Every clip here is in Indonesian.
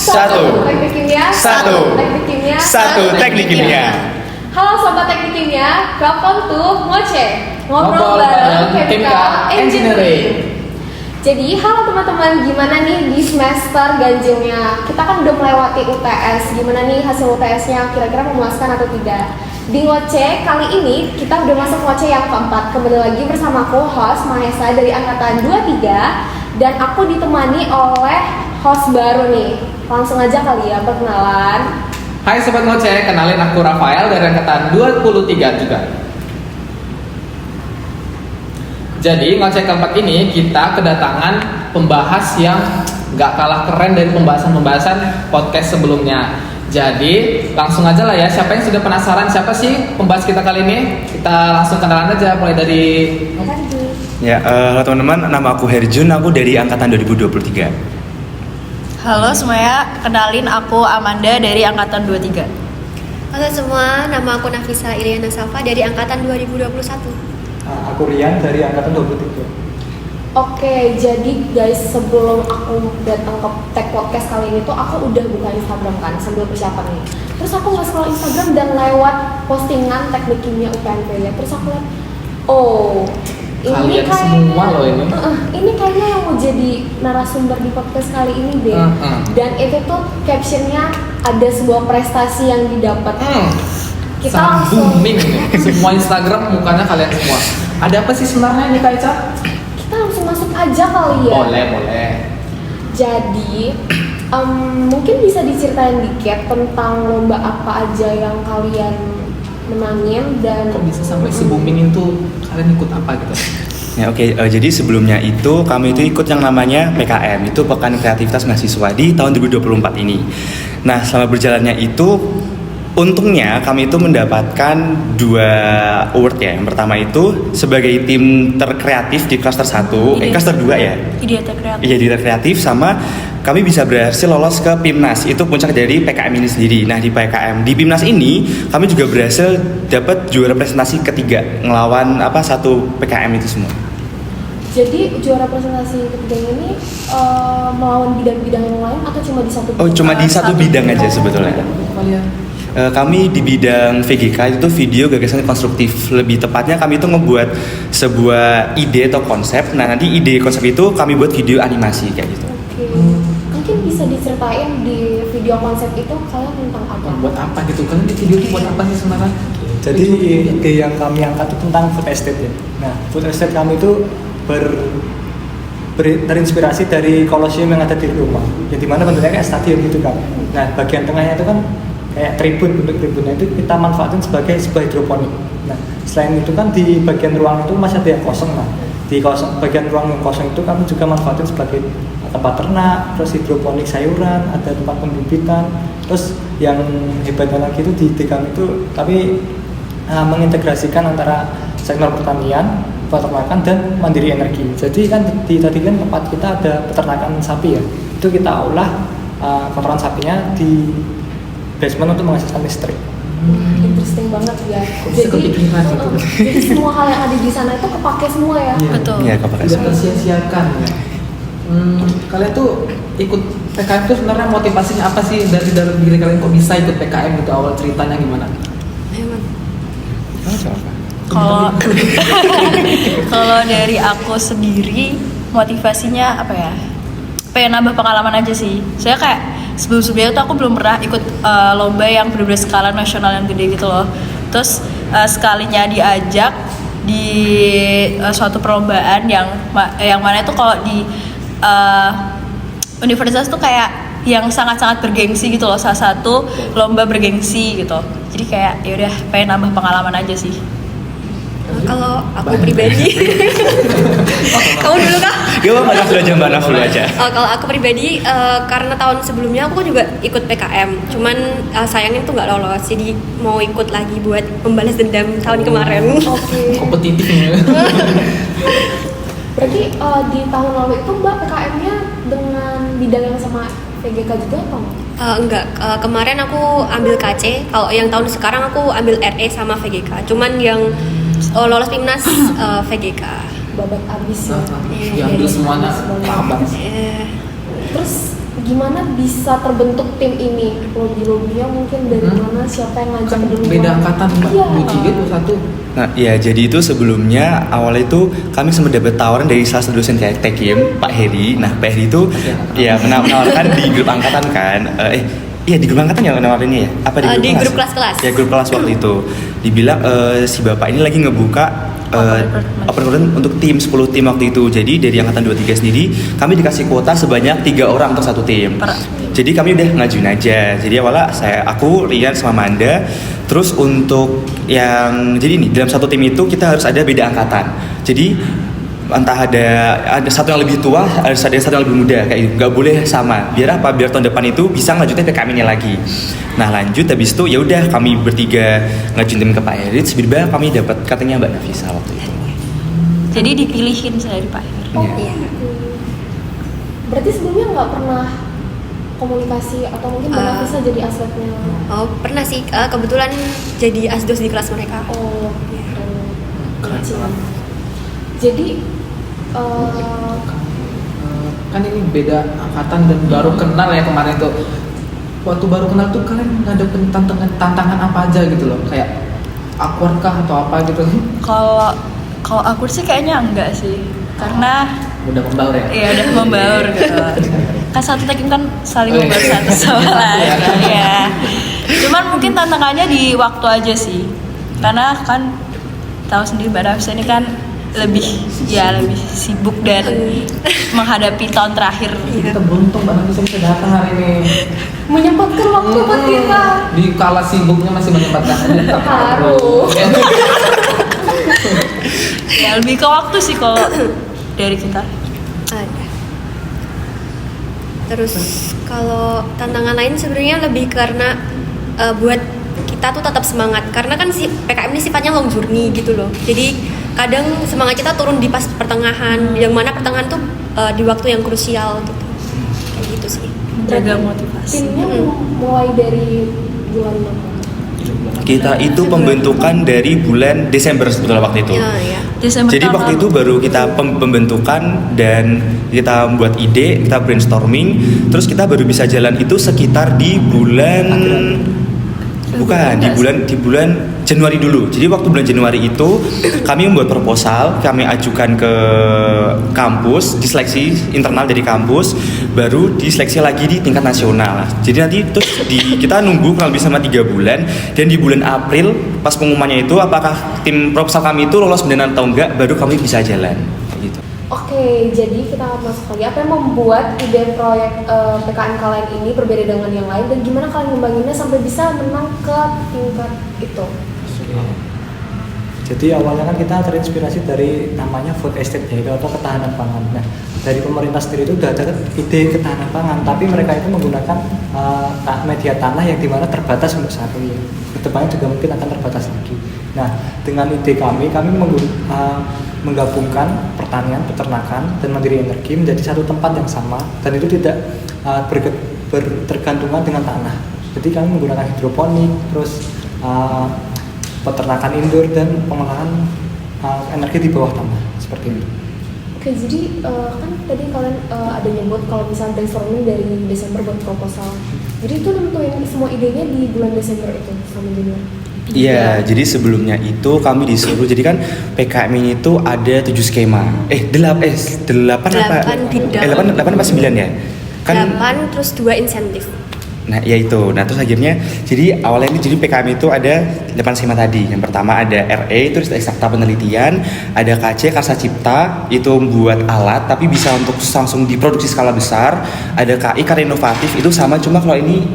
Satu. Teknik kimia. Satu. Teknik kimia. Satu. Teknik kimia. Halo Sobat Teknik Kimia, welcome to Ngoce, ngobrol Ngobrol bareng bareng Chemical Chemical Engineering. Jadi, halo teman-teman, gimana nih di semester ganjilnya? Kita kan udah melewati UTS, gimana nih hasil UTS-nya? Kira-kira memuaskan atau tidak? Di Ngoce kali ini, kita udah masuk Ngoce yang keempat. Kembali lagi bersama aku, host Mahesa dari Angkatan 23. Dan aku ditemani oleh host baru nih. Langsung aja kali ya, perkenalan. Hai Sobat Ngoce, kenalin aku Rafael dari Angkatan 23 juga. Jadi Ngoce keempat ini kita kedatangan pembahas yang gak kalah keren dari pembahasan-pembahasan podcast sebelumnya. Jadi langsung aja lah ya, siapa yang sudah penasaran siapa sih pembahas kita kali ini? Kita langsung kenalan aja, mulai dari... Ya, halo teman-teman, nama aku Herjun, aku dari Angkatan 2023. Halo semuanya, kenalin aku Amanda dari Angkatan 23. Halo semua, nama aku Nafisa Iliana Safa dari Angkatan 2021. Aku Rian dari Angkatan 23. Oke, jadi guys, sebelum aku datang ke Tech Podcast kali ini tuh aku udah buka Instagram kan sambil persiapan nih. Terus aku nge-scroll Instagram dan lewat postingan teknik kimia UPNP ya. Terus aku lihat, oh, ini Kalian kayaknya, semua loh ini. Ini kayaknya yang mau jadi narasumber di podcast kali ini deh. Dan itu tuh captionnya ada sebuah prestasi yang didapat. Kita sangat langsung booming nih. Semua Instagram mukanya kalian semua. Ada apa sih sebenarnya nih Kak Ica? kita langsung masuk aja kali ya. Boleh. Jadi mungkin bisa diceritain dikit tentang lomba apa aja yang kalian menangin dan Kok bisa sampai se-booming itu kalian ikut apa gitu? Ya oke, jadi sebelumnya itu kami itu ikut yang namanya PKM, itu Pekan Kreativitas Mahasiswa di tahun 2024 ini. Nah, selama berjalannya itu untungnya kami itu mendapatkan 2 award ya. Yang pertama itu sebagai tim terkreatif di klaster 1, klaster 2 ya. Ide terkreatif. Iya, di kreatif, sama kami bisa berhasil lolos ke PIMNAS, itu puncak dari PKM ini sendiri. Nah, di PKM di PIMNAS ini kami juga berhasil dapat juara presentasi ketiga ngelawan satu PKM itu semua. jadi juara presentasi ketiga ini melawan bidang-bidang yang lain atau cuma di satu? Oh, cuma di satu bidang aja sebetulnya. Kalian Kami di bidang VGK itu video gagasan konstruktif. Lebih tepatnya kami itu ngebuat sebuah ide atau konsep. Nah, nanti ide konsep itu kami buat video animasi kayak gitu. Oke. Mungkin bisa diceritain di video konsep itu kalian tentang apa? buat apa gitu? Kalian di video itu buat apa sih sebenarnya? Jadi ide yang kami angkat itu tentang food estate ya. Nah, food estate kami itu terinspirasi dari kolosium yang ada di rumah. Ya, dimana bentuknya kayak stadion gitu kan. Nah, bagian tengahnya itu kan kayak tribun, bentuk tribunnya itu kita manfaatin sebagai sebuah hidroponik. Nah, selain itu kan di bagian ruang itu masih ada yang kosong. Nah, di bagian ruang yang kosong itu kami juga manfaatin sebagai tempat ternak, terus hidroponik sayuran, ada tempat pembibitan. Terus yang hebatnya lagi itu di ide kami itu kami mengintegrasikan antara sektor pertanian, peternakan dan mandiri energi. Jadi kan tadi kan tempat kita ada peternakan sapi ya. Itu kita olah kotoran sapinya di basement untuk menghasilkan listrik. Interesting banget ya. Bisa kepikiran gitu. Jadi semua hal yang ada di sana itu kepake semua ya. Betul. Iya, kepakai Tidak semua. tersia-siakan ya. Kalian tuh ikut PKM itu sebenarnya motivasinya apa sih dari diri kalian kok bisa ikut PKM gitu, awal ceritanya gimana? Kalau kalau dari aku sendiri motivasinya apa ya? Pengen nambah pengalaman aja sih. Saya kayak sebelum-sebelumnya tuh aku belum pernah ikut lomba yang benar-benar skala nasional yang gede gitu loh. Terus sekalinya diajak di suatu perlombaan yang mana itu kalau di universitas tuh kayak yang sangat-sangat bergengsi gitu loh, salah satu lomba bergengsi gitu. Jadi kayak ya udah pengen nambah pengalaman aja sih. Kalau aku pribadi, kamu dulu kah? Gak apa-apa, Mbak Naf dulu aja. Kalau aku pribadi, karena tahun sebelumnya aku juga ikut PKM, cuman sayangnya tuh nggak lolos, jadi mau ikut lagi buat membalas dendam tahun kemarin. Oke. Kompetitif ya. Berarti di tahun lalu itu Mbak PKM-nya dengan bidang yang sama VGK juga atau enggak? Enggak, kemarin aku ambil KC, kalau yang tahun sekarang aku ambil RE sama VGK, cuman yang lolos PIMNAS VGK. Babat abis ya. Diambil semuanya paham banget. Terus gimana bisa terbentuk tim ini? Lobby-lobbynya mungkin dari mana? Siapa yang ngajak Kan duluan? beda angkatan Mbak. Iya. Lucu gitu satu. Nah, ya jadi itu sebelumnya awalnya itu kami sempat dapat tawaran dari salah satu dosen Tekim, Pak Heri. Nah, Pak Heri itu ya menawarkan di grup angkatan kan. Iya di grup angkatan ya menawarinnya ya? Apa Di grup kelas-kelas. Ya grup kelas waktu itu. Dibilang si Bapak ini lagi ngebuka open recruitment untuk tim 10 tim waktu itu. Jadi dari angkatan 23 sendiri kami dikasih kuota sebanyak 3 orang untuk satu tim. Jadi kami udah ngajuin aja. Jadi awalnya aku, Rian sama Manda. Terus untuk yang jadi ini dalam satu tim itu kita harus ada beda angkatan. Jadi entah ada satu yang lebih tua, harus ada satu yang lebih muda kayak gitu. Nggak boleh sama. Biar apa? Biar tahun depan itu bisa ngelanjutin PKM-nya lagi. Nah lanjut habis itu ya udah kami bertiga ngajuin tim ke Pak Erit. Tiba-tiba kami dapat katanya Mbak Nafisa waktu itu. Jadi dipilihin saya di Pak Her. Oh, Iya. Berarti sebelumnya nggak pernah komunikasi atau mungkin Mbak Nafisa jadi aswatnya? Oh, pernah sih, kebetulan jadi asdos di kelas mereka. Oh, Keren kecil. banget. Jadi Kan ini beda angkatan dan baru kenal ya kemarin tuh. Waktu baru kenal tuh kalian ngadepin tantangan apa aja gitu loh, kayak awkward kah atau apa gitu? Kalau aku sih kayaknya enggak sih, karena Udah membaur ya? ya udah membaur gitu. Kan satu team kan saling Oh, iya. membaur satu sama lain. Iya. Ya. Cuman mungkin tantangannya di waktu aja sih, karena kan tahu sendiri Mbak Nafisa ini kan lebih sibuk dan menghadapi tahun terakhir. Kita beruntung banget bisa datang hari ini. menyempatkan waktu buat kita. Di kala sibuknya masih menyempatkan. Harus. Ya lebih ke waktu sih kalau dari kita. Ada. Terus kalau tantangan lain sebenarnya lebih karena buat kita tuh tetap semangat, karena kan si PKM ini sifatnya long journey gitu loh. Jadi kadang semangat kita turun di pas pertengahan, yang mana pertengahan tuh di waktu yang krusial gitu. Kayak gitu sih. Jaga motivasi. Timnya mulai dari bulan mana? Kita itu pembentukan dari bulan Desember sebetulnya waktu itu. Ya. Desember Jadi tahun waktu lalu. itu baru kita pembentukan dan kita membuat ide, kita brainstorming, terus kita baru bisa jalan itu sekitar di bulan di bulan Januari dulu. Jadi waktu bulan Januari itu kami membuat proposal, kami ajukan ke kampus, diseleksi internal dari kampus, baru diseleksi lagi di tingkat nasional. Jadi nanti terus kita nunggu kurang lebih sama 3 bulan, dan di bulan April pas pengumumannya itu apakah tim proposal kami itu lolos beneran atau enggak, baru kami bisa jalan. Kayak gitu. Oke, jadi kita masuk lagi. Apa yang membuat ide proyek PKN kalian ini berbeda dengan yang lain, dan gimana kalian membangunnya sampai bisa menang ke tingkat itu? Jadi awalnya kan kita terinspirasi dari namanya food estate, yaitu atau ketahanan pangan. Nah, dari pemerintah sendiri itu sudah ada ide ketahanan pangan, tapi mereka itu menggunakan media tanah yang dimana terbatas untuk saat ini. Kedepannya juga mungkin akan terbatas lagi. Nah, dengan ide kami menggabungkan pertanian, peternakan, dan mandiri energi menjadi satu tempat yang sama, dan itu tidak bertergantungan dengan tanah. Jadi kami menggunakan hidroponik, terus peternakan indoor dan pengolahan energi di bawah tanah seperti itu. Oke, jadi kan tadi kalian ada nyebut kalau misalnya brainstorming dari Desember buat proposal. Jadi itu nentuin semua idenya di bulan Desember itu sama Januari. Iya, jadi sebelumnya itu kami disuruh, jadi kan PKM ini itu ada 7 skema. 8 bidang. 8 apa 9 ya? Kan 8 terus 2 insentif. Nah, ya itu. Nah, terus akhirnya jadi awalnya ini jadi PKM itu ada 8 skema tadi. Yang pertama ada RE itu eksakta penelitian, ada KC Karsa Cipta itu membuat alat tapi bisa untuk langsung diproduksi skala besar, ada KI karya inovatif itu sama cuma kalau ini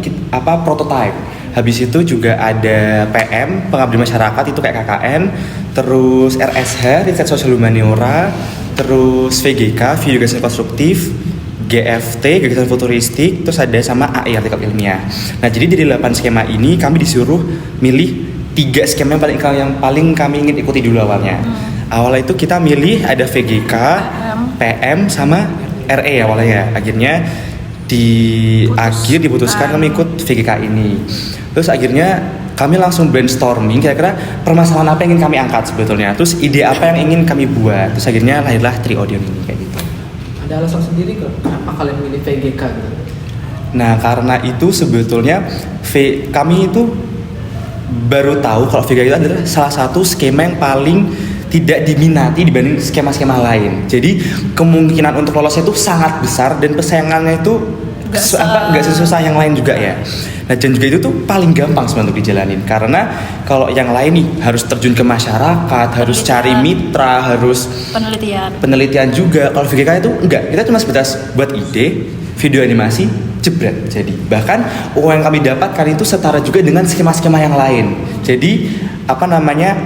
prototype. Habis itu juga ada PM pengabdian masyarakat itu kayak KKN, terus RSH riset sosial humaniora, terus VGK video gagasan konstruktif, GFT, gagasan futuristik, terus ada sama AI artikel ilmiah. Nah, jadi dari 8 skema ini kami disuruh milih 3 skema yang paling kami ingin ikuti dulu awalnya. Awalnya itu kita milih ada VGK, PM sama RE awalnya. Akhirnya diputuskan kami ikut VGK ini. Terus akhirnya kami langsung brainstorming kira-kira permasalahan apa yang ingin kami angkat sebetulnya. Terus ide apa yang ingin kami buat. Terus akhirnya lahirlah Triodion ini kayak gitu. Ada alasan sendiri kok kenapa kalian milih VGK gitu? Nah karena itu sebetulnya kami itu baru tahu kalau Vega itu adalah salah satu skema yang paling tidak diminati dibanding skema-skema lain. Jadi kemungkinan untuk lolosnya itu sangat besar dan persaingannya itu nggak sesusah yang lain juga ya. Nah dan juga itu tuh paling gampang sebenarnya untuk dijalanin karena kalau yang lain nih harus terjun ke masyarakat, harus cari mitra, harus penelitian juga. Kalau VGK itu enggak, kita cuma sebatas buat ide, video animasi, jebret. Jadi bahkan uang yang kami dapatkan itu setara juga dengan skema-skema yang lain. Jadi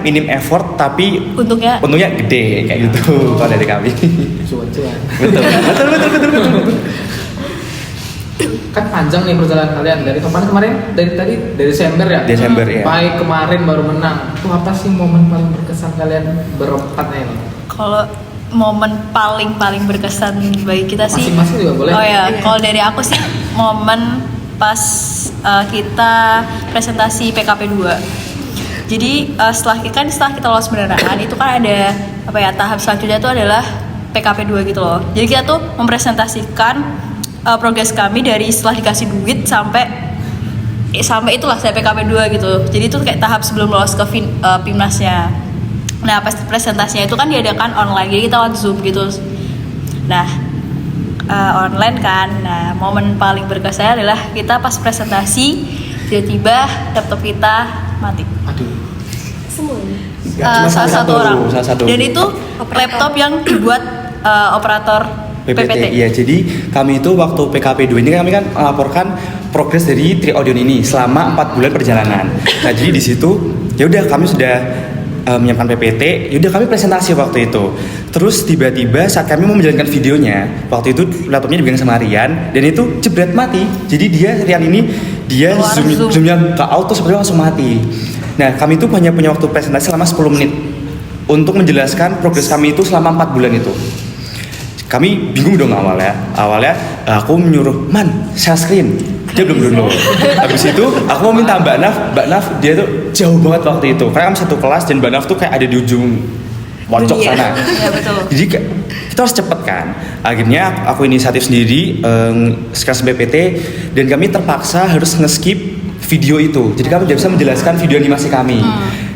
minim effort tapi untungnya gede kayak gitu kalau dari kami. Cuan-cuan. betul. Kan panjang nih perjalanan kalian dari kemarin dari Desember ya. Desember ya. Sampai kemarin baru menang. Itu apa sih momen paling berkesan kalian berempat ini? Kalau momen paling berkesan bagi kita sih masing-masing juga boleh. Oh ya, kalau dari aku sih momen pas kita presentasi PKP 2. Jadi setelah kita lolos pendanaan itu kan ada tahap selanjutnya itu adalah PKP 2 gitu loh. Jadi kita tuh mempresentasikan progres kami dari setelah dikasih duit sampai itulah saya PKP 2 gitu. Jadi itu kayak tahap sebelum lolos ke Pimnasnya. Nah pas presentasinya itu kan diadakan online, jadi kita on Zoom gitu. Nah online kan. Nah momen paling berkesan adalah kita pas presentasi tiba-tiba laptop kita mati. Aduh. Semuanya. Salah satu. Dan itu laptop yang dibuat operator PPT. Iya, jadi kami itu waktu PKP 2 ini kami kan melaporkan progres dari Triaudion ini selama 4 bulan perjalanan. Nah, jadi di situ ya udah kami sudah menyiapkan PPT, yaudah kami presentasi waktu itu. Terus tiba-tiba saat kami mau menjalankan videonya, waktu itu laptopnya dipegang sama Rian dan itu jebret mati. Jadi Rian ini zoomnya ke auto sepertinya langsung mati. Nah kami itu hanya punya waktu presentasi selama 10 menit untuk menjelaskan progres kami itu selama 4 bulan itu. Kami bingung dong awalnya aku menyuruh share screen, dia belum download. Habis itu aku mau minta Mbak Naf dia tuh jauh banget waktu itu karena kami satu kelas dan Mbak Naf tuh kayak ada di ujung pojok sana. Iya betul. Jadi kita harus cepet kan. Akhirnya aku inisiatif sendiri sekelas BPT dan kami terpaksa harus nge-skip video itu. Jadi kami tidak bisa menjelaskan video animasi kami.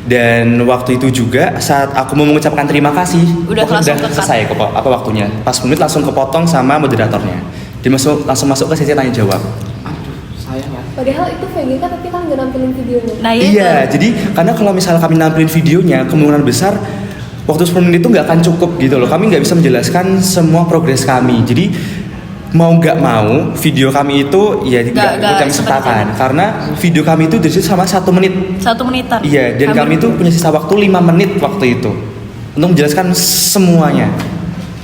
Dan waktu itu juga saat aku mau mengucapkan terima kasih, udah selesai waktunya. Pas menit langsung kepotong sama moderatornya. Dia langsung masuk ke sesi tanya jawab. Aduh, sayang ya. Padahal itu VGK tapi kan nggak nampilin videonya. Nah, iya, jadi karena kalau misalnya kami nampilin videonya, kemungkinan besar waktu 10 menit itu nggak akan cukup gitu loh. Kami nggak bisa menjelaskan semua progres kami. Jadi mau nggak mau video kami itu ya nggak kami sertakan karena video kami itu dari sama 1 menit. 1 menitan. Iya, dan kami itu punya sisa waktu 5 menit waktu itu untuk menjelaskan semuanya.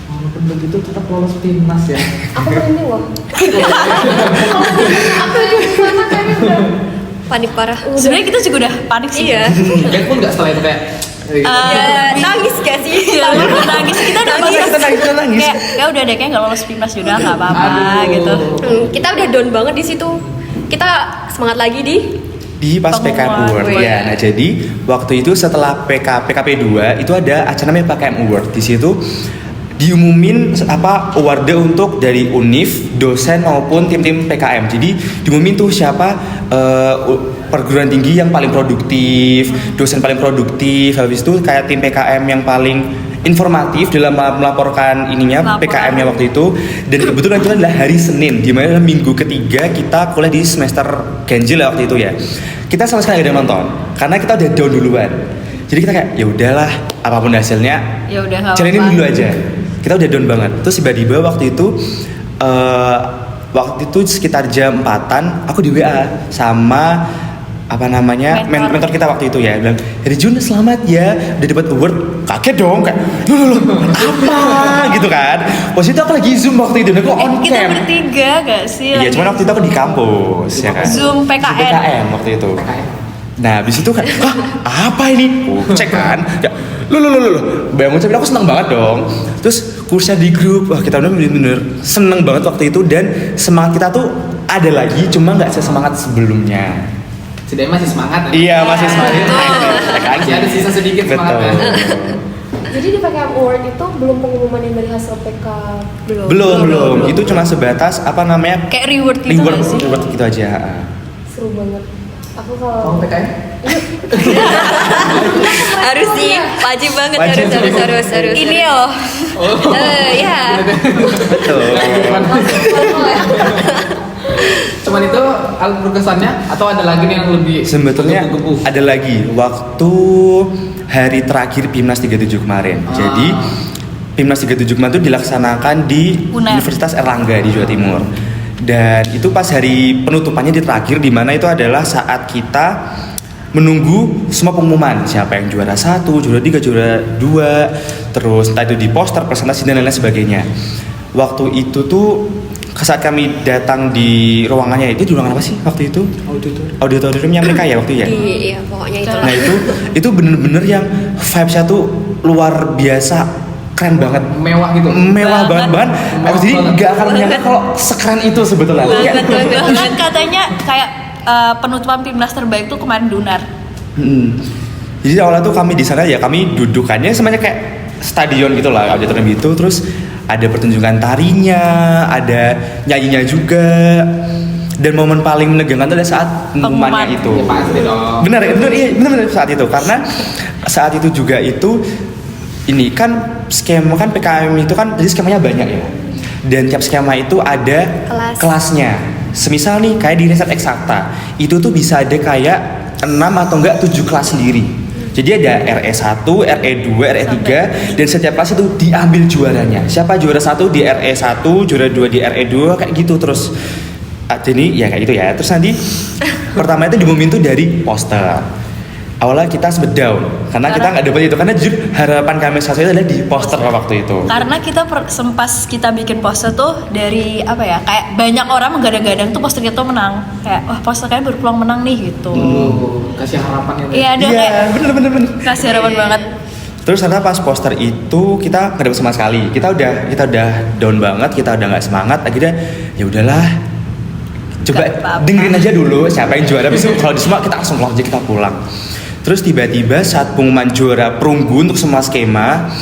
Walaupun begitu tetap lolos Timnas ya. Aku merinding loh. Aku di sana kayaknya udah Panik parah. Sebenarnya kita juga udah panik sih. Iya. Kayak pun nggak setelah itu kayak. Nangis gak sih? Nangis kita udah Kita nangis. Kayak ya udah deh kayak nggak lolos Pimnas udah nggak apa-apa Aduh. gitu. Kita udah down banget di situ. Kita semangat lagi di pas PKM Award ya. Nah, jadi waktu itu setelah PKP 2 itu ada acara namanya PKM Award. Di situ diumumin award untuk dari UNIF, dosen maupun tim-tim PKM. Jadi diumumin tuh siapa perguruan tinggi yang paling produktif, dosen paling produktif, habis itu kayak tim PKM yang paling informatif dalam melaporkan PKM-nya waktu itu. Dan kebetulan itu adalah hari Senin, di mana minggu ketiga kita kuliah di semester ganjil waktu itu ya. Kita sama sekali gak ada nonton karena kita udah down duluan. Jadi kita kayak ya udahlah, apapun hasilnya Ya udah nggak jalanin apa-apa. dulu aja. Kita udah down banget. Terus tiba-tiba waktu itu sekitar jam 4-an aku di WA sama mentor kita waktu itu ya, bilang dari Jun selamat ya udah dapat award. Kaget dong kayak loh apa gitu kan. Posisi itu aku lagi zoom waktu itu dan aku on Kita cam. bertiga gak sih? Iya, cuman waktu itu aku di kampus ya kan. Zoom PKN. waktu itu. Nah, habis itu kan, apa ini? Cek kan. Ya, lu. Bayang ngucapin aku seneng banget dong. Terus kursnya di grup, wah kita bener-bener seneng banget waktu itu dan semangat kita tuh ada lagi, cuma nggak sesemangat sebelumnya. Setidaknya masih semangat. Iya, masih semangat. betul. Ya kan? Masih ada sisa sedikit semangatnya. Betul. Jadi di PKM Award itu belum pengumuman yang dari hasil PK. Belum. Itu cuma sebatas apa namanya? Kayak reward gitu nggak sih? Reward gitu aja. Seru banget. Aku Kamu kalau PKM? Harus sih, wajib banget, Wajib. harus. Ini loh. Ya. Betul. Cuman itu hal berkesannya atau ada lagi nih yang lebih Sebetulnya gebu-gebu? ada lagi waktu hari terakhir PIMNAS 37 kemarin. Jadi PIMNAS 37 kemarin itu dilaksanakan di UNER. Universitas Erlangga di Jawa Timur. Dan itu pas hari penutupannya di terakhir, di mana itu adalah saat kita menunggu semua pengumuman, siapa yang juara 1, juara 3, juara 2, terus entah itu di poster, presentasi dan lain-lain sebagainya. Waktu itu tuh saat kami datang di ruangannya itu, di ruangan apa sih waktu itu? Auditoriumnya mereka ya waktu ya? Iya, pokoknya itulah. Nah itu bener-bener yang vibes-nya tuh luar biasa, keren banget, Mewah gitu. mewah banget. Mewah Jadi banget. nggak akan menyangka kalau sekeren itu sebetulnya. Kayak- Bahkan katanya kayak penutupan PIMNAS terbaik tuh kemarin di UNER. Jadi awalnya tuh kami di sana ya kami dudukannya semuanya kayak stadion gitu lah, auditorium gitu, terus ada pertunjukan tarinya, ada nyanyinya juga. Dan momen paling menegangkan itu adalah saat pengumumannya itu. Ya pasti dong. Benar saat itu, karena saat itu juga itu ini kan skema kan PKM itu kan jadi skemanya banyak ya. Dan tiap skema itu ada kelasnya. Semisal nih kayak di riset eksakta, itu tuh bisa ada kayak 6 atau enggak 7 kelas sendiri. Jadi ada RE1, RE2, RE3 dan setiap kelas itu diambil juaranya. Siapa juara 1 di RE1, juara 2 di RE2 kayak gitu terus. Jadi ya kayak gitu ya. Terus nanti pertama itu diumumin tuh dari poster. Awalnya kita sempet down karena kita nggak dapat itu, karena jujur harapan kami saat itu adalah di poster waktu itu. Karena kita sempas kita bikin poster tuh dari apa ya, kayak banyak orang menggadang-gadang tuh poster kita tuh menang, kayak wah poster kalian berpeluang menang nih gitu. Kasih harapan gitu. Iya ada kayak bener. kasih harapan banget. Terus ternyata pas poster itu kita nggak dapet sama sekali. Kita udah down banget, kita udah nggak semangat. Akhirnya ya udahlah, coba Gak apa-apa. dengerin aja dulu siapa yang juara. Habis itu kalau di semua kita langsung aja kita pulang. Terus tiba-tiba saat pengumuman juara perunggu untuk semua skema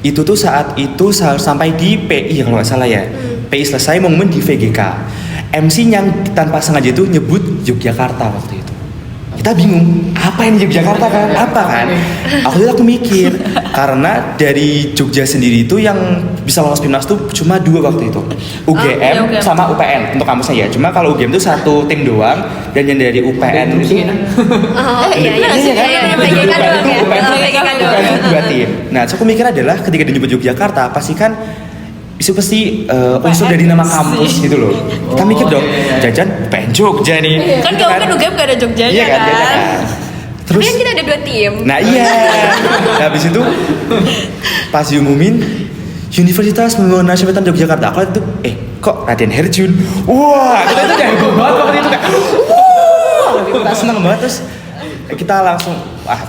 itu tuh saat itu sampai di PI kalau nggak salah ya. PI selesai mengumumin di VGK. MC yang tanpa sengaja itu nyebut Yogyakarta waktu itu. Kita bingung, apa ini Yogyakarta kan? Apa kan? Aku mikir, karena dari Jogja sendiri itu yang bisa lolos PIMNAS tuh cuma 2 waktu itu. UGM UGM. sama UPN untuk kampusnya ya. Cuma kalau UGM itu 1 tim doang, dan yang dari UPN itu Oh iya, PGK doang ya. PGK doang. UPN itu 2 tim. Nah, so aku mikir adalah ketika dia nyebut Yogyakarta, pasti kan itu pasti unsur dari nama kampus gitu loh. Kita mikir dong, jajan UPN Jogja nih. Kan gak mungkin UGM gak ada Jogjanya Iya kan, kan. Tapi kan kita ada 2 tim. Nah iya. Nah, habis itu pas diumumin Universitas Pembangunan Nasional Yogyakarta, aku lihat itu kok Raden Herjun. Wah, kita itu udah heboh banget waktu itu kayak kita seneng banget. Terus kita langsung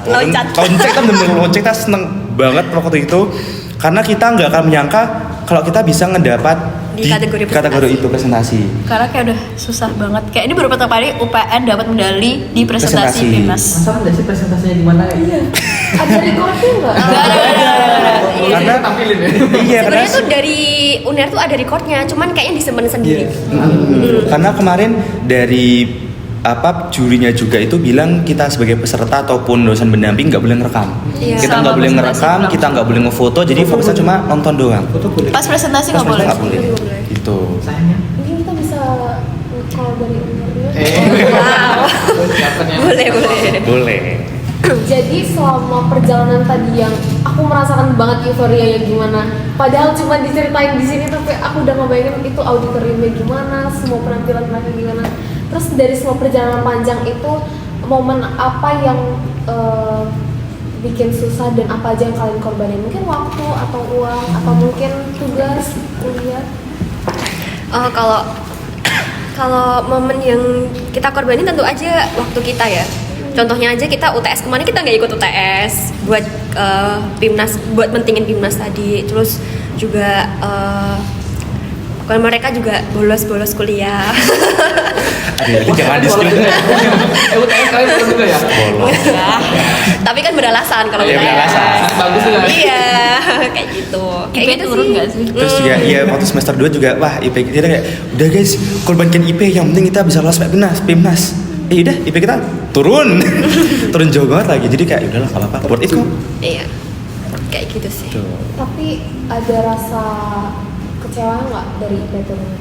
Loncat. kita bener-bener loncat, kita seneng banget waktu itu karena kita nggak akan menyangka kalau kita bisa ngedapat Di kategori kategori itu presentasi. Karena kayak udah susah banget. Kayak ini baru pertama kali UPN dapat medali di presentasi Presentasi. PIMNAS. Penasaran nggak sih presentasinya gimana ya? Iya. ada recordnya nggak? Karena tampilin ya. iya karena Sebenarnya tuh dari UNER tuh ada recordnya, cuman kayaknya disimpan sendiri. Karena kemarin dari jurinya juga itu bilang kita sebagai peserta ataupun dosen pendamping nggak boleh ngerekam. Iya. Kita Sama nggak boleh presentasi ngerekam, pulang. kita nggak boleh ngefoto, jadi fokusnya cuma nonton doang. Foto boleh. Pas presentasi Pas nggak boleh. nggak boleh. Gitu. Sayangnya. Mungkin kita bisa call dari ownernya. Boleh. Boleh. Jadi selama perjalanan tadi yang aku merasakan banget euforianya gimana. Padahal cuma diceritain di sini tapi aku udah ngebayangin itu auditoriumnya gimana, semua penampilan mereka gimana. Terus dari semua perjalanan panjang itu momen apa yang bikin susah dan apa aja yang kalian korbanin? Mungkin waktu atau uang atau mungkin tugas kuliah. Kalau momen yang kita korbanin tentu aja waktu kita ya. Contohnya aja kita UTS kemarin kita nggak ikut UTS buat PIMNAS, buat mentingin PIMNAS tadi. Terus juga Kalau mereka juga bolos-bolos kuliah. Aduh, jangan di Bolos juga ya? UTS kalian bolos juga ya? bolos. Tapi kan beralasan kalau Iya, UTS. beralasan. Bagus juga. Iya, kayak gitu. Kayak IP gitu turun sih. nggak sih? Terus juga iya waktu semester 2 juga wah IP kita kayak udah guys korbankan IP yang penting kita bisa lolos PIMNAS. Udah IP kita turun. Turun jauh banget lagi. Jadi kayak udahlah kalau apa worth it kok. Iya. Kayak gitu sih. Tapi ada rasa kecewa nggak dari IP turun?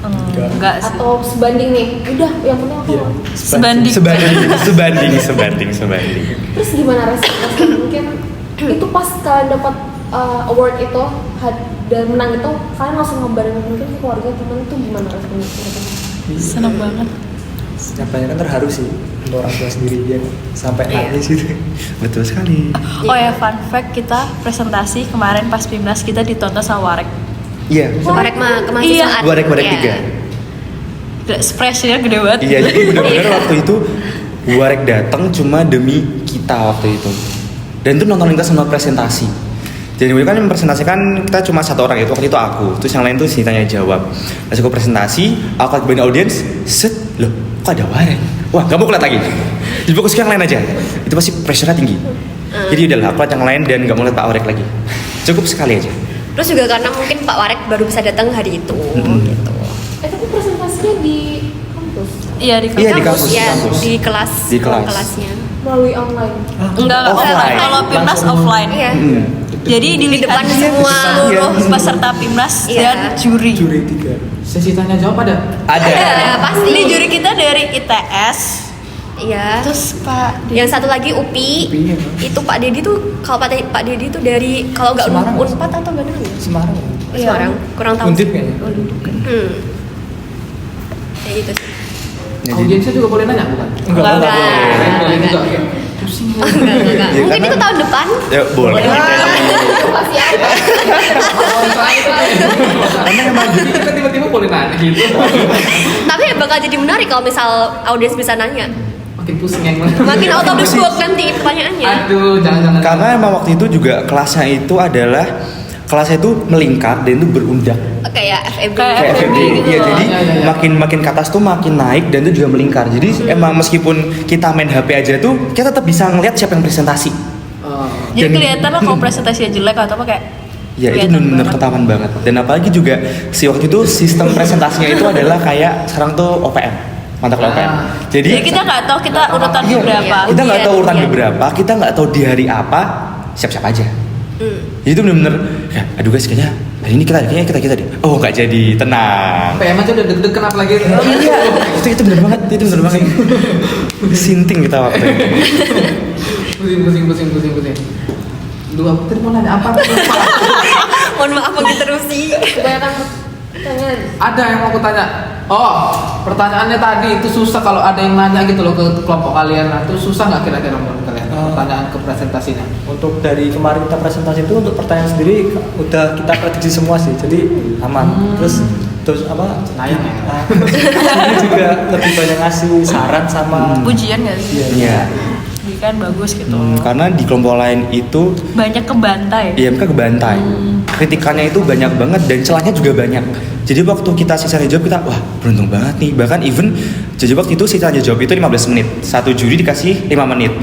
Enggak sih. Atau sebanding nih, udah yang penting aku Iya. Sebanding. Sebanding. Terus gimana respon mungkin itu pas kalian dapat award itu dan menang itu kalian langsung ngabarin mungkin ke keluarga teman itu gimana respon mereka? Seneng banget. Yang banyak kan terharu sih untuk orang tua sendiri dia sampai Iya. nangis gitu. Betul sekali. Oh ya, fun fact, kita presentasi kemarin pas PIMNAS kita ditonton sama Warek. Iya. Warek kemahasiswaan. Warek Iya. 3. Expressionnya gede banget. Iya, jadi benar-benar waktu itu Warek datang cuma demi kita waktu itu. Dan itu nontonin kita sama presentasi. Jadi kan yang presentasikan kita cuma satu orang, itu waktu itu aku. Terus yang lain tuh sih tanya jawab. Pas aku presentasi, aku kebanyakan audiens, set, loh kok ada Warek? Wah, gak mau kulihat lagi. Jadi fokus ke yang lain aja. Itu pasti pressure-nya tinggi. Jadi udahlah, aku lihat yang lain dan gak mau lihat Pak Warek lagi. Cukup sekali aja. Terus juga karena mungkin Pak Warek baru bisa datang hari itu gitu. Tapi presentasinya di kampus Iya di Iya, di kampus. kampus. Ya, di kelas. Di kelas. Kelasnya. melalui online. Enggak, Offline. kalau PIMNAS Langsung. offline. Iya. Jadi Di depan semua. seluruh Iya. peserta PIMNAS Iya. dan juri. Juri 3. Sesi tanya jawab ada? Ada. Ada pasti. Ini juri kita dari ITS. Iya. Terus Pak Yang satu lagi UPI. UPI, ya. Itu Pak Dedi tuh kalau Pak Dedi tuh dari kalau nggak Semarang. Unpad atau mana ya? Semarang. Semarang. Kurang tahu. Undip sih. kayaknya. Kayak gitu sih. Jadi- Audiensnya juga boleh nanya bukan? Enggak. Enggak. Boleh Enggak. juga. Oke. Pusing. Enggak. Ya, Mungkin karena- itu tahun depan. Ya boleh. Itu pasti ada. Karena emang jadi kita tiba-tiba boleh nanya gitu. Tapi bakal jadi menarik kalau misal audiens bisa nanya. Makin pusing yang mana? Makin out of the box nanti pertanyaannya. Aduh, jangan-jangan. Karena emang waktu itu juga kelasnya itu adalah kelasnya itu melingkar dan itu berundak Kayak FEB. Kayak kayak FEB FEB. gitu Iya, loh. jadi Iya, iya, iya. makin ke atas tuh makin naik dan itu juga melingkar. Jadi emang meskipun kita main HP aja tuh kita tetap bisa ngeliat siapa yang presentasi. Jadi Dan- kelihatan lah kalau presentasinya jelek atau apa kayak. Ya itu kelihatan benar-benar banget. ketahuan banget. Dan apalagi juga si waktu itu sistem presentasinya itu adalah kayak sekarang tuh OPM, mata kuliah OPM. Jadi kita nggak tahu kita urutan Iya, berapa. kita nggak tahu urutan Ujian. berapa, kita nggak tahu di hari apa, siap-siap aja. Jadi itu bener-bener, ya, aduh guys kayaknya hari ini kayaknya kita deh. Oh nggak jadi, tenang. PM aja udah deg-degan apalagi. Iya, itu bener banget, itu bener banget. Sinting kita waktu itu. Pusing. Duh, aku tadi mau nanya apa? Lupa. Mohon maaf menginterupsi. Kebanyakan pertanyaan. Ada yang mau aku tanya. Oh, pertanyaannya tadi itu susah kalau ada yang nanya gitu loh ke kelompok kalian. Nah, itu susah nggak kira-kira menurut kalian? Pertanyaan ke presentasinya. Untuk dari kemarin kita presentasi itu untuk pertanyaan sendiri udah kita prediksi semua sih, jadi aman. Terus apa? Sayang ya. Ini juga lebih banyak ngasih saran sama Pujian nggak sih? Iya. Jadi kan bagus gitu. Karena di kelompok lain itu Banyak kebantai. ya mereka kebantai. Kritikannya itu banyak banget dan celahnya juga banyak. Jadi waktu kita sisa jawab kita wah beruntung banget nih. Bahkan even jadi waktu itu sisa jawab itu 15 menit. Satu juri dikasih 5 menit.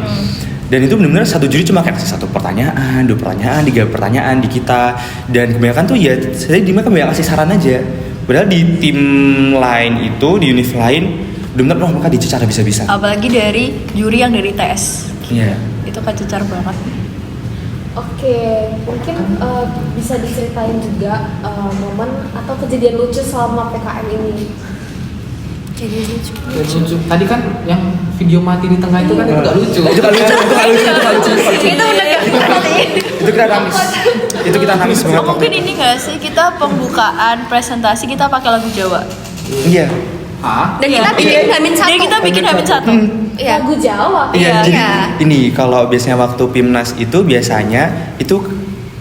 Dan itu benar-benar satu juri cuma kayak kasih 1 pertanyaan, 2 pertanyaan, 3 pertanyaan di kita. Dan kebanyakan tuh ya saya di mana kebanyakan kasih saran aja. Padahal di tim lain itu di univ lain benar-benar mereka dicecar bisa-bisa. Apalagi dari juri yang dari TS. Iya. Itu kan cecar banget. Oke, mungkin bisa diceritain juga momen atau kejadian lucu selama PKM ini. Jadi lucu. Dan lucu. Tadi kan yang video mati di tengah itu kan itu nggak lucu. Itu kan lucu, itu kan lucu, itu kan lucu. Itu udah gak Itu kita nangis. Itu kita nangis banget. Oh, mungkin ini nggak sih kita pembukaan presentasi kita pakai lagu Jawa. Iya. Hah? Dan kita Iya. bikin Hamin satu. Jadi kita bikin Hamin satu. Iya. Lagu Jawa. Iya, Iya. jadi Iya. ini kalau biasanya waktu PIMNAS itu biasanya itu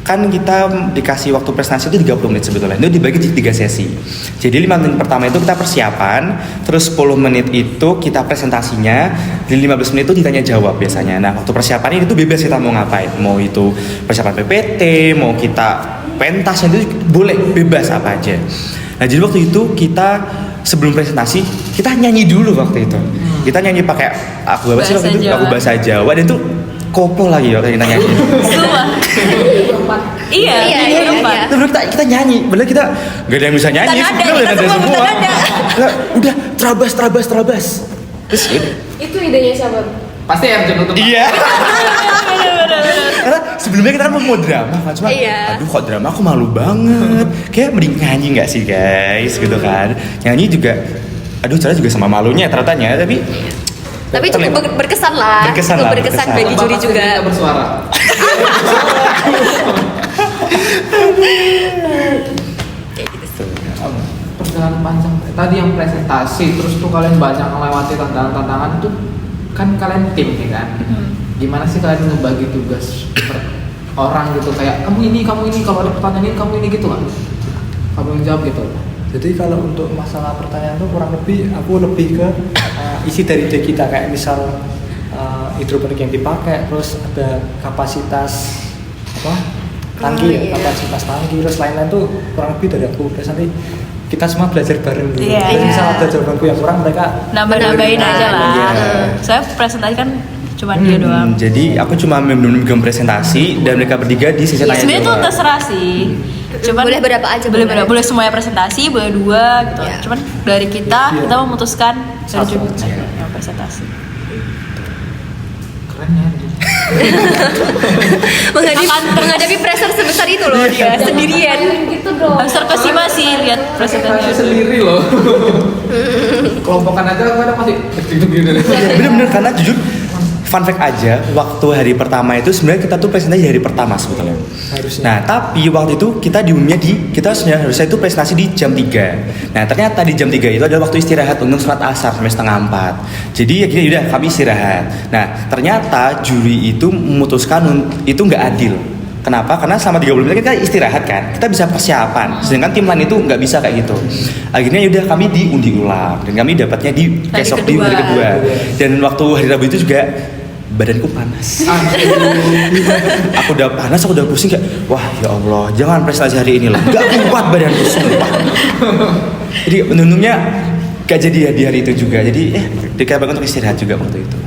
kan kita dikasih waktu presentasi itu 30 menit sebetulnya. Itu dibagi jadi 3 sesi. Jadi 5 menit pertama itu kita persiapan, terus 10 menit itu kita presentasinya, di 15 menit itu ditanya jawab biasanya. Nah, waktu persiapan itu bebas kita mau ngapain. Mau itu persiapan PPT, mau kita pentas itu boleh bebas apa aja. Nah jadi waktu itu kita sebelum presentasi kita nyanyi dulu waktu itu. Kita nyanyi pakai aku apa sih waktu itu? Aku bahasa Jawa dan itu koplo lagi waktu kita nyanyi. Sumpah. Iya. Terus kita nyanyi, bener kita gak ada yang bisa nyanyi, Kita ada semua semua. nada. Udah terabas. Terus Itu idenya siapa? Pasti Erjun untuk iya. Karena sebelumnya kita kan mau drama kan, cuma Iya. aduh kok drama aku malu banget. Kayak mending nyanyi nggak sih guys, gitu kan. Nyanyi juga, aduh cara juga sama malunya ternyata Tapi cukup berkesan lah. Berkesan Cukup lah, berkesan berkesan. bagi juri juga. Kita bersuara. Kayak gitu. Perjalanan panjang. Tadi yang presentasi, terus tuh kalian banyak melewati tantangan-tantangan tuh kan kalian tim nih kan. Gimana sih kalian ngebagi tugas per orang gitu kayak kamu ini kalau ada pertanyaan ini kamu ini gitu kan? Kamu yang jawab gitu. Jadi kalau untuk masalah pertanyaan itu kurang lebih aku lebih ke isi dari ide kita, kayak misal hidroponik yang dipakai, terus ada kapasitas tangki, kapasitas tangki, terus lain-lain tuh kurang lebih dari aku. Terus nanti kita semua belajar bareng gitu. Iya, Terus iya. misal ada jawabanku yang kurang, mereka Nambah-nambahin aja lah. Iya. Saya presentasi kan cuma dia doang. Jadi aku cuma memegang presentasi dan mereka bertiga di sesi tanya Sebenarnya tuh jawab. terserah sih. Cuman Boleh berapa aja, boleh semuanya presentasi, boleh 2 gitu. Iya. Cuman dari kita memutuskan Satu dari aja. yang presentasi. Keren ya. menghadapi pressure sebesar itu loh dia sendirian. Gitu dong. Harus terkesima sih lihat Presentasi presentasinya. sendiri loh. Kelompokan aja kadang masih gitu. Bener-bener karena jujur fun fact aja, waktu hari pertama itu sebenarnya kita tuh presentasi di hari pertama sebetulnya. harusnya. Nah, tapi waktu itu kita diumumnya kita harusnya itu presentasi di jam 3. Nah, ternyata di jam 3 itu adalah waktu istirahat untuk sholat asar sampai setengah 4. Jadi ya gini, udah kami istirahat. Nah, ternyata juri itu memutuskan itu nggak adil. Kenapa? Karena selama 30 menit kita istirahat kan, kita bisa persiapan. Sedangkan tim lain itu nggak bisa kayak gitu. Akhirnya yaudah kami diundi ulang dan kami dapatnya di Hari besok di hari kedua. Dan waktu hari Rabu itu juga badanku panas. Aku udah panas, aku udah pusing kayak, wah ya Allah, jangan presentasi hari ini lah. Gak kuat badanku sumpah. Jadi untungnya gak jadi di hari itu juga. Jadi dikabarkan untuk istirahat juga waktu itu.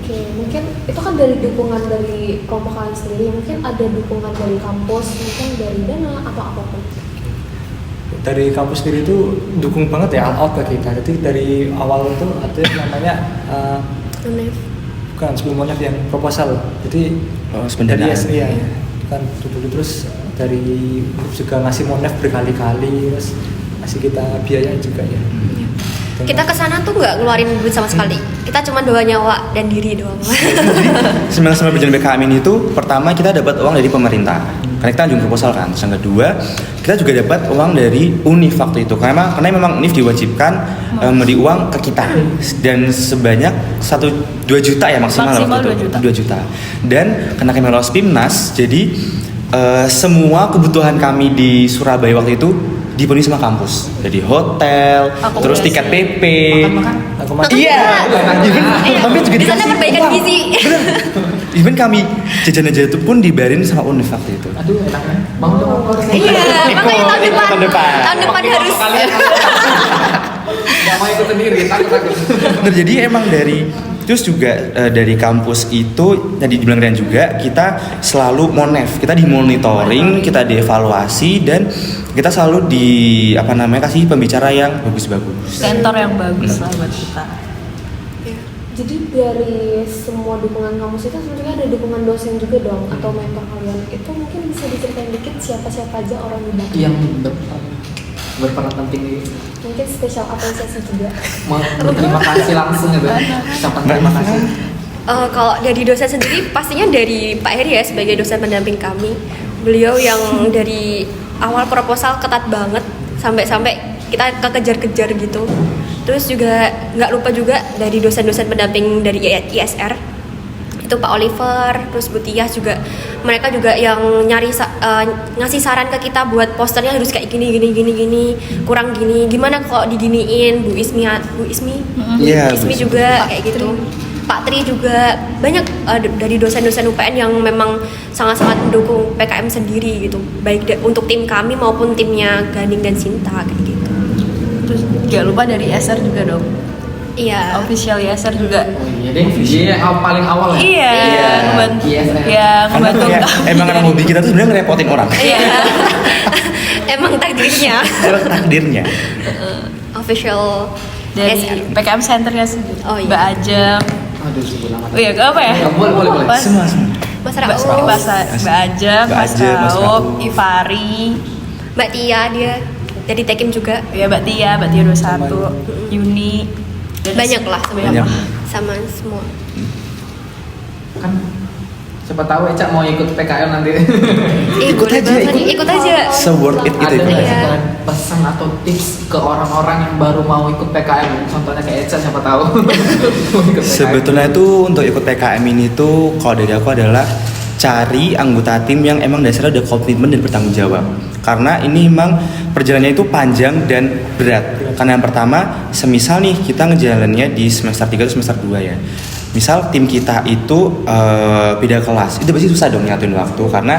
Oke, mungkin itu kan dari dukungan dari kelompok kalian sendiri, mungkin ada dukungan dari kampus, mungkin dari dana atau apapun. Dari kampus sendiri itu dukung banget ya, all out ke kita. Jadi dari awal itu ada yang namanya bukan sebelum Monef yang proposal. Jadi dari Sebenarnya ya, kan dulu terus dari juga ngasih Monef berkali-kali, terus ngasih kita biaya juga ya. Kita kesana tuh nggak ngeluarin duit sama sekali. Kita cuma bawa nyawa dan diri doang. sembilan berjalan BKM ini tuh pertama kita dapat uang dari pemerintah karena kita ajukan proposal kan. Terus yang kedua kita juga dapat uang dari UNIF waktu itu karena memang UNIF diwajibkan memberi uang ke kita dan sebanyak 2 juta ya maksimal waktu itu 2 juta. Dan karena kami lolos PIMNAS jadi semua kebutuhan kami di Surabaya waktu itu dipenuhi sama kampus. Jadi hotel, terus tiket PP. Aku masih Iya. Kami juga Di sana dikasih perbaikan uang. gizi. Bener. Even kami jajan-jajan itu pun dibayarin sama UNIF waktu itu. Aduh enak kan? Bangun dong aku harus Iya, makanya tahun depan. Tahun depan harus. Gak mau ikut sendiri, takut. Bener, jadi emang terus juga dari kampus itu tadi dibilang Rian juga kita selalu monef, kita dimonitoring, kita dievaluasi dan kita selalu kasih pembicara yang bagus-bagus. Mentor yang bagus lah buat kita. Jadi dari semua dukungan kampus itu sebenarnya ada dukungan dosen juga dong atau mentor kalian. Itu mungkin bisa diceritain dikit siapa-siapa aja orang di belakang. Yang berperan penting ini. Mungkin spesial apresiasi juga. Terima kasih langsung gitu. Ucapan terima kasih. Kalau dari dosen sendiri pastinya dari Pak Heri ya sebagai dosen pendamping kami. Beliau yang dari awal proposal ketat banget sampai kita kekejar-kejar gitu. Terus juga nggak lupa juga dari dosen-dosen pendamping dari ISR itu Pak Oliver, terus Bu Tias juga, mereka juga yang ngasih saran ke kita buat posternya harus kayak gini, kurang gini, gimana kok diginiin. Bu Ismi Iya, Ismi Bu juga kayak gitu. Pak Tri juga banyak dari dosen-dosen UPN yang memang sangat-sangat mendukung PKM sendiri gitu, baik untuk tim kami maupun timnya Ganing dan Sinta kayak gitu. Terus gak lupa dari SR juga dong. Iya. Official SR juga. Oh iya deh, dia paling awal ya. Iya, Iya. ngebantu. ISR. Ya, Karena ngebantu. kayak emang anak hobi kita tuh sebenarnya ngerepotin orang. Iya. Emang takdirnya. Emang takdirnya. Official Dari SR. PKM Centernya sendiri. Oh, iya. Mbak Ajeng. Aduh, sebut nama. Oh iya, apa ya? Ya, boleh. Pas- Semua. Mas Mbak Rauf, Mbak Ajeng, Mbak Mas Ajeng, Mas Rauf, Rauf. Ivari, Mbak Tia dia jadi tekim juga. ya Mbak Tia 21, Yuni. Dan Banyak lah Banyak. sama semua. Kan siapa tahu Eca mau ikut PKM nanti. Ikut Boleh aja, banget nih, ikut aja. Se-worth it Ada itu. nggak Iya. sekalian pesan atau tips ke orang-orang yang baru mau ikut PKM? Contohnya kayak Eca, siapa tahu. Mau ikut PKM. Sebetulnya itu untuk ikut PKM ini tuh kalau dari aku adalah cari anggota tim yang emang dasarnya udah komitmen dan bertanggung jawab. Karena ini memang perjalanannya itu panjang dan berat. Karena yang pertama, semisal nih kita ngejalannya di semester 3 atau semester 2 ya. Misal tim kita itu beda kelas, itu pasti susah dong nyatuin waktu karena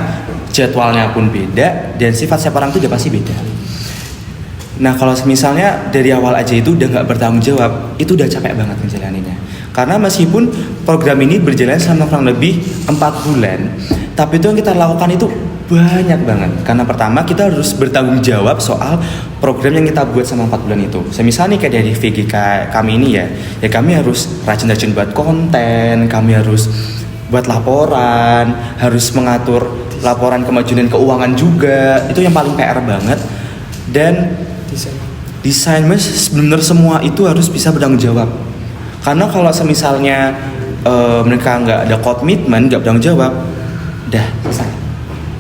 jadwalnya pun beda dan sifat setiap orang itu udah pasti beda. Nah kalau misalnya dari awal aja itu udah nggak bertanggung jawab, itu udah capek banget ngejalaninnya. Karena meskipun program ini berjalan selama kurang lebih 4 bulan, tapi itu yang kita lakukan itu banyak banget. Karena pertama kita harus bertanggung jawab soal program yang kita buat selama 4 bulan itu. Semisal nih kayak dari VGK kami ini ya kami harus rajin-rajin buat konten, kami harus buat laporan, harus mengatur laporan kemajuan dan keuangan juga. Itu yang paling PR banget. Dan desain mas benar semua itu harus bisa bertanggung jawab. Karena kalau semisalnya mereka nggak ada komitmen, nggak bertanggung jawab, udah selesai.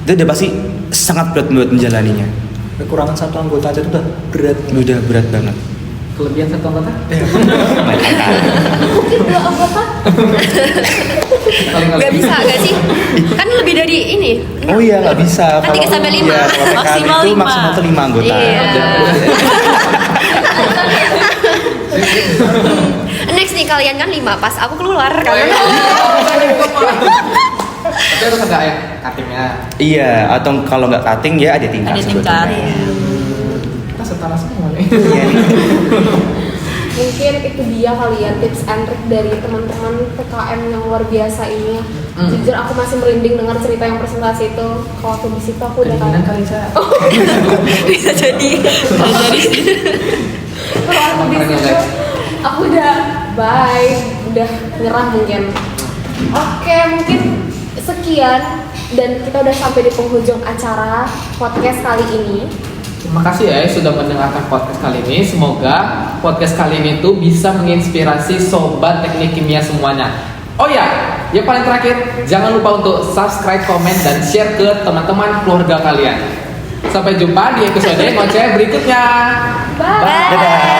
Itu udah pasti sangat berat buat menjalaninya. Kekurangan satu anggota aja itu udah berat. Udah berat banget. Kelebihan satu anggota? Mungkin 2 anggota. Paling Gak bisa gak sih? Kan lebih dari ini. Oh iya nggak bisa. Kan 3 sampai 5. Iya, kalau PKM Maksimal itu 5. maksimal tuh 5 anggota. Iya. Dan- Next nih kalian kan 5 pas aku keluar Oh, karena iya. Tapi harus ada ya cuttingnya. Iya, atau kalau nggak cutting ya ada tingkat. Ada tingkat. sebetulnya. Kita setara semua nih. Iya. Mungkin itu dia kali ya tips and trick dari teman-teman PKM yang luar biasa ini. Jujur aku masih merinding dengar cerita yang presentasi itu. Kalau aku di situ aku udah tahu. Kedinginan kali saya. bisa jadi. Kalau aku di situ aku udah bye, udah nyerah mungkin. Oke, mungkin sekian dan kita udah sampai di penghujung acara podcast kali ini. Terima kasih ya sudah mendengarkan podcast kali ini. Semoga podcast kali ini tuh bisa menginspirasi sobat teknik kimia semuanya. Oh ya, yang paling terakhir, jangan lupa untuk subscribe, komen, dan share ke teman-teman keluarga kalian. Sampai jumpa di episode ngoceh berikutnya. Bye. Dadah.